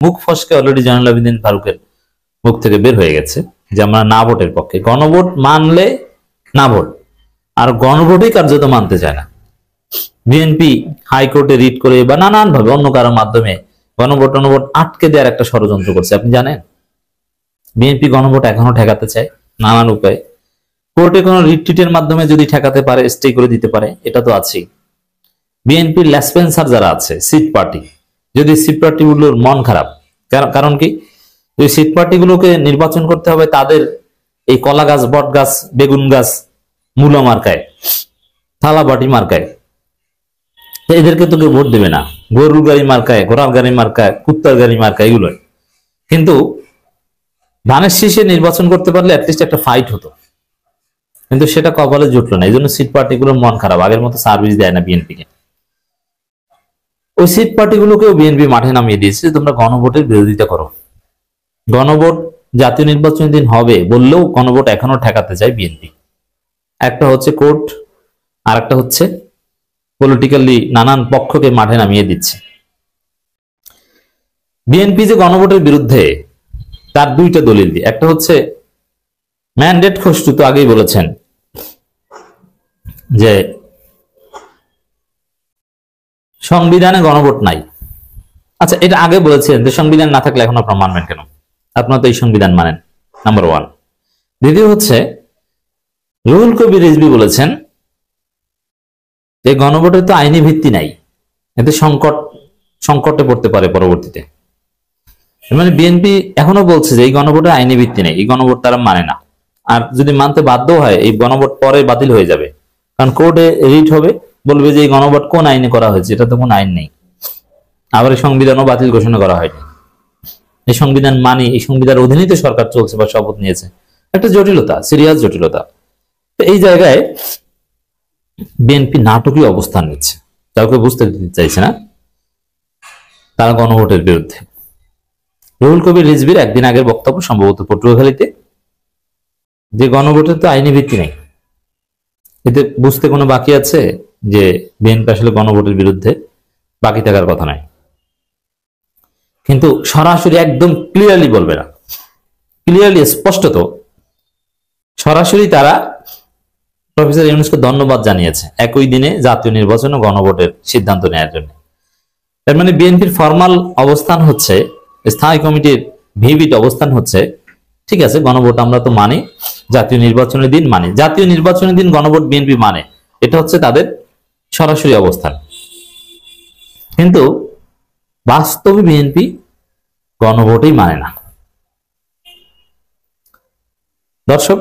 মুখ ফসকে অলরেডি জয়নুল আবেদিন ফারুকের মুখ থেকে বের হয়ে গেছে যে আমরা না ভোটের পক্ষে। গণভোট মানলে না ভোট, আর গণভোটই কার্যত মানতে চায় না। বিএনপি হাইকোর্টে রিট করে বা নানান ভাবে অন্য কারোর মাধ্যমে গণভোট আটকে দেওয়ার একটা ষড়যন্ত্র করছে। আপনি জানেন বিএনপি গণভোট এখনো ঠেকাতে চায় নানান উপায়ে। কোর্টে কোনো রিট্রিটের মাধ্যমে যদি ঠেকাতে পারে, স্টে করে দিতে পারে, এটা তো আছেই। বিএনপির লেসপেন্সার যারা আছে, সিট পার্টি, যদি সিট পার্টিগুলোর মন খারাপ, কারণ কি ওই সিট পার্টিগুলোকে নির্বাচন করতে হবে তাদের এই কলা গাছ, বট গাছ, বেগুন গাছ, মূলা মার্কায়, থালা বাটি মার্কায়, এদেরকে তো কেউ ভোট দেবে না। গরুর গাড়ি মার্কায়, ঘোড়ার গাড়ি মার্কায়, কুত্তার গাড়ি মার্কায়, এগুলো। কিন্তু ধানের শীষে নির্বাচন করতে পারলে অ্যাটলিস্ট একটা ফাইট হতো, কিন্তু সেটা কপালে জুটলো না। এই জন্য সিট পার্টিগুলোর মন খারাপ, আগের মতো সার্ভিস দেয় না বিএনপিকে। ওই সিট পার্টিগুলোকেও বিএনপি মাঠে নামিয়ে দিয়েছে, তোমরা গণভোটের বিরোধিতা করো। গণভোট জাতীয় নির্বাচনের দিন হবে বললেও গণভোট এখনো ঠেকাতে চায় বিএনপি। একটা হচ্ছে কোর্ট, আর একটা হচ্ছে পলিটিক্যালি নানান পক্ষকে মাঠে নামিয়ে দিচ্ছে। বিএনপি যে গণভোটের বিরুদ্ধে, তার দুইটা দলিল দিয়ে। একটা হচ্ছে ম্যান্ডেট খসরু তো আগেই বলেছেন যে সংবিধানে গণভোট নাই। আচ্ছা, এটা আগে বলেছেন যে সংবিধান না থাকলে এখন আপনারা মানবেন কেন? আপনারা তো এই সংবিধান মানেন, নাম্বার ওয়ান। দ্বিতীয় হচ্ছে রুহুল কবির রিজভী বলেছেন যে গণভোটের তো আইনি ভিত্তি নাই, এতে সংকটে পড়তে পারে পরবর্তীতে। মানে বিএনপি এখনো বলছে যে এই গণভোটের আইনি ভিত্তি নেই, এই গণভোট তারা মানে না। আর যদি মানতে বাধ্য হয় এই গণভোট পরে বাতিল হয়ে যাবে, কারণ কোর্টে রিট হবে, বলবে যে এই গণভোট কোন আইনে করা হয়েছে, এটা তো কোনো আইন নেই। আবার এই সংবিধানও বাতিল ঘোষণা করা হয়নি। এই সংবিধান মানি, এই সংবিধানের অধীনেই তো সরকার চলছে বা শপথ নিয়েছে। একটা জটিলতা, সিরিয়াস জটিলতা। তো এই জায়গায় বিএনপি নাটকীয় অবস্থান নিচ্ছে, কাউকে বুঝতে দিতে চাইছে না তারা গণভোটের বিরুদ্ধে। রুহুল কবির রিজভীর একদিন আগের বক্তব্য, সম্ভবত পটুয়াখালীতে, যে গণভোটের তো আইনি ভিত্তি নেই। এতে বুঝতে কোনো বাকি আছে যে বিএনপি আসলে গণভোটের বিরুদ্ধে? বাকি থাকার কথা নয়, কিন্তু সরাসরি একদম ক্লিয়ারলি বলবে না। ক্লিয়ারলি স্পষ্টত সরাসরি তারা প্রফেসর ইউনূসকে ধন্যবাদ জানিয়েছে একই দিনে জাতীয় নির্বাচন ও গণভোটের সিদ্ধান্ত নেওয়ার জন্য। তার মানে বিএনপির ফরমাল অবস্থান হচ্ছে, স্থায়ী কমিটির ভিভিট অবস্থান হচ্ছে, ঠিক আছে গণভোট আমরা তো মানি, জাতীয় নির্বাচনের দিন মানি, জাতীয় নির্বাচনের দিন গণভোট বিএনপি মানে, এটা হচ্ছে তাদের সরাসরি অবস্থান। কিন্তু বাস্তবে বিএনপি গণভোটই মানে না। দর্শক,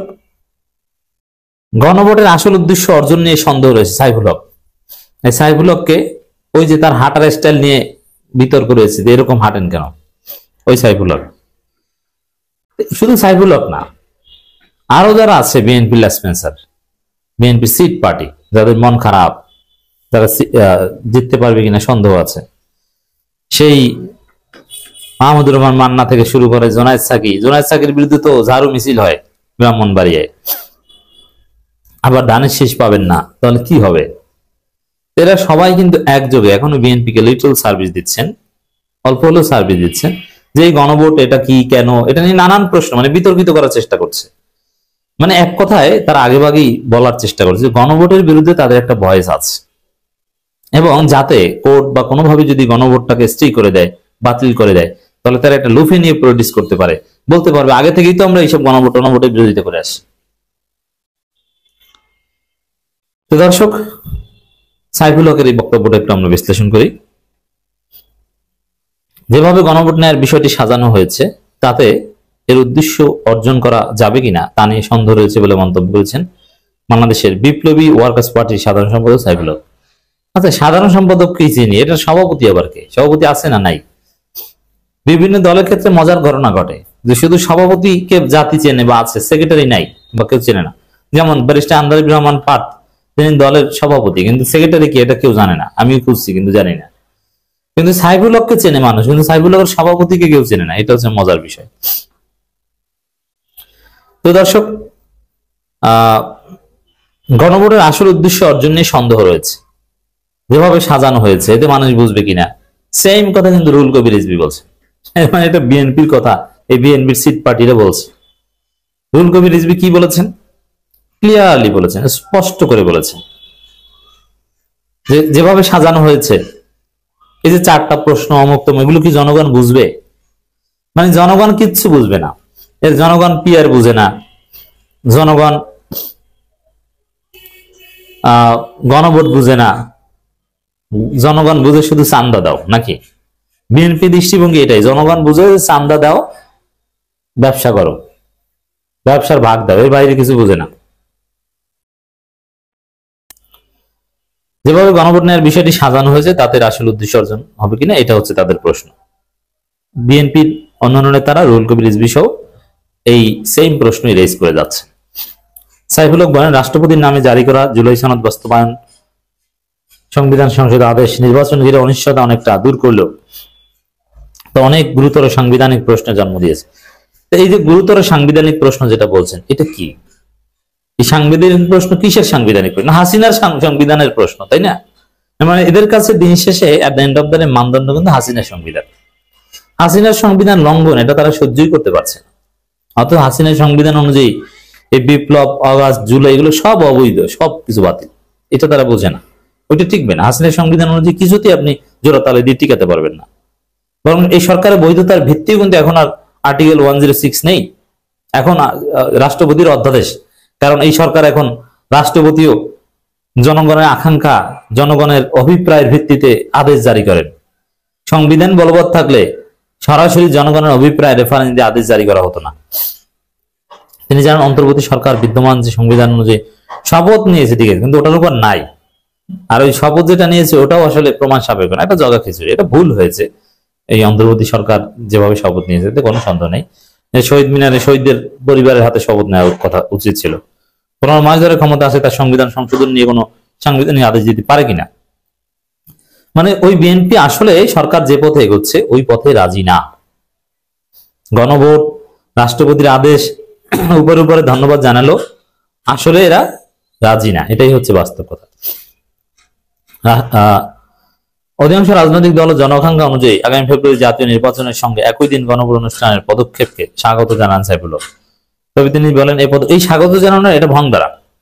গণভোটের আসল উদ্দেশ্য অর্জন নিয়ে সন্দেহ রয়েছে সাইফুল হক। এই সাইফুল হককে ওই যে তার হাঁটার স্টাইল নিয়ে বিতর্ক রয়েছে, এরকম হাঁটেন কেন ওই সাইফুল হক? শুধু সাইফুল হক না, আরো যারা আছে বিএনপি লেসপেন্সার, বিএনপি সিট পার্টি, যাদের মন খারাপ, যারা জিততে পারবে কিনা সন্দেহ আছে, সেই মাহমুদুর রহমান মান্না থেকে শুরু করে জোনায়েদ সাকির বিরুদ্ধে তো ঝাড়ু মিছিল হয় ব্রাহ্মণবাড়িয়ায়। আবার ধানের শীষ পাবেন না, তাহলে কি হবে? এরা সবাই কিন্তু একযোগে এখনো বিএনপিকে লিটল সার্ভিস দিচ্ছেন, অল্প হলেও সার্ভিস দিচ্ছেন, যে এই গণভোট এটা কি, কেন, এটা নিয়ে নানান প্রশ্ন মানে বিতর্কিত করার চেষ্টা করছে। মানে এক কথায় তারা আগেভাগেই বলার চেষ্টা করছে যে গণভোটের বিরুদ্ধে তাদের একটা ভয়েস আছে, এবং যাতে কোর্ট বা কোনোভাবে যদি গণভোটটাকে স্টে করে দেয়, বাতিল করে দেয়, তাহলে তারা একটা লুফে নিয়ে প্রডিউস করতে পারে, বলতে পারবে আগে থেকেই তো আমরা এইসব গণভোটের বিরোধিতা করে আসি। তো দর্শক, সাইফুল হকের এই বক্তব্যটা একটু আমরা বিশ্লেষণ করি। যেভাবে গণভোট নেয়ার বিষয়টি সাজানো হয়েছে, তাতে এর উদ্দেশ্য অর্জন করা যাবে কিনা তা নিয়ে সন্দেহ রয়েছে বলে মন্তব্য করেছেন বাংলাদেশের বিপ্লবী ওয়ার্কার্স পার্টির সাধারণ সম্পাদক সাইফুল হক। আচ্ছা, সাধারণ সম্পাদক কি চিনি, এটা সভাপতি আবার কে? সভাপতি আছে না নাই? বিভিন্ন দলের ক্ষেত্রে মজার ঘটনা ঘটে যে শুধু সভাপতিকে জাতি চেনে বা আছে, সেক্রেটারি নাই বা কেউ চেনে না। যেমন ব্যারিস্টার আন্দালিব রহমান পাট, তিনি দলের সভাপতি, কিন্তু সেক্রেটারি কি এটা কেউ জানে না। আমিও খুঁজছি কিন্তু জানি না। কিন্তু সাইফুল হককে চেনে মানুষ, কিন্তু সাইফুল হকের সভাপতিকে কেউ চেনে না। এটা হচ্ছে মজার বিষয়। তো দর্শক, গণভোটের আসল উদ্দেশ্য অর্জন নিয়ে সন্দেহ রয়েছে, যেভাবে সাজানো হয়েছে এতে মানুষ বুঝবে কিনা। সেম কথা কিন্তু রুহুল কবির রিজভী বলছে। মানে এটা বিএনপির কথা, এই বিএনপির সিট পার্টিরা বলছে। রুহুল কবির রিজভী কি বলেছেন? ক্লিয়ারলি বলেছেন, স্পষ্ট করে বলেছেন যে যেভাবে সাজানো হয়েছে, এই যে 4টা প্রশ্ন অমুক্তম, এগুলো কি জনগণ বুঝবে? মানে জনগণ কিচ্ছু বুঝবে না। এর জনগণ পিয়ার বুঝে না, জনগণ গণভোট বুঝে না, জনগণ বুঝে শুধু চান্দা দাও নাকি? বিএনপি দৃষ্টিভঙ্গি এটাই, জনগণ বুঝে চান্দা দাও, ব্যবসা করো, ব্যবসার ভাগ দাও, এর বাইরে কিছু বুঝে না। যেভাবে গণভোট নেওয়ার বিষয়টি সাজানো হয়েছে তাতে আসল উদ্দেশ্য অর্জন হবে কিনা, এটা হচ্ছে তাদের প্রশ্ন। বিএনপির অন্যান্য নেতারা রুহুল কবির রিজভী সহ এই সেম প্রশ্নই রেজ করে যাচ্ছে। সাইফুল হক বলেন, রাষ্ট্রপতির নামে জারি করা জুলাই সনদ বাস্তবায়ন সংবিধান সংসদের আদেশ নির্বাচন ঘিরে অনিশ্চয়তা অনেকটা দূর করলেও তো অনেক গুরুতর সাংবিধানিক প্রশ্নের জন্ম দিয়েছে। এই যে গুরুতর সাংবিধানিক প্রশ্ন যেটা বলছেন, এটা কি? এই সাংবিধানিক প্রশ্ন কিসের সাংবিধানিক প্রশ্ন? হাসিনার সংবিধানের প্রশ্ন, তাই না? মানে এদের কাছে দিন শেষে at the end of the day মানদণ্ড কিন্তু হাসিনার সংবিধান। হাসিনার সংবিধান লঙ্ঘন এটা তারা সহ্যই করতে পারছে না। অথচ হাসিনার সংবিধান অনুযায়ী এই বিপ্লব, আগস্ট, জুলাই এগুলো সব অবৈধ, সব কিছু বাতিল, এটা তারা বোঝে না। ওইটা টিকবে না। হাসিনার সংবিধান অনুযায়ী কিছুতেই আপনি জোড়া তালে দিয়ে টিকাতে পারবেন না। বরং এই সরকারের বৈধতার ভিত্তিও কিন্তু এখন আর আর্টিকেল 106 নেই, এখন রাষ্ট্রপতির অধ্যাদেশ। কারণ এই সরকার এখন রাষ্ট্রপতিও জনগণের আকাঙ্ক্ষা, জনগণের অভিপ্রায়ের ভিত্তিতে আদেশ জারি করেন। সংবিধান বলবৎ থাকলে সরাসরি জনগণের অভিপ্রায় রেফারেন্স দিয়ে আদেশ জারি করা হতো না। তিনি জানেন অন্তর্বর্তী সরকার বিদ্যমান যে সংবিধান অনুযায়ী শপথ নিয়েছে, ঠিক আছে, কিন্তু ওটার উপর নাই। আর ওই শপথ যেটা নিয়েছে ওটাও আসলে প্রমাণ সাপেক্ষ না, এটা জগা খিচুড়ি, এটা ভুল হয়েছে। এই অন্তর্বর্তী সরকার যেভাবে শপথ নিয়েছে এতে কোনো সন্দেহ নেই। শহীদ মিনারে শহীদদের পরিবারের হাতে শপথ নেওয়ার কথা উচিত ছিল। 15 মাস ধরে ক্ষমতা আছে, তার সংবিধান সংশোধন নিয়ে কোনো সাংবিধানিক আদেশ দিতে পারে কিনা? মানে ওই বিএনপি আসলে সরকার যে পথে এগোচ্ছে ওই পথে রাজি না। গণভোট, রাষ্ট্রপতির আদেশ উপরে উপরে ধন্যবাদ জানালো, আসলে এরা রাজি না, এটাই হচ্ছে বাস্তব কথা। অধিকাংশ রাজনৈতিক দল ও জনআকাঙ্ক্ষা অনুযায়ী আগামী ফেব্রুয়ারি জাতীয় নির্বাচনের সঙ্গে একই দিন গণভোট অনুষ্ঠানের পদক্ষেপকে স্বাগত জানান সাইফুল হক। তবে তিনি বলেন এই স্বাগত জানানো এটা ভঙ্গ দ্বারা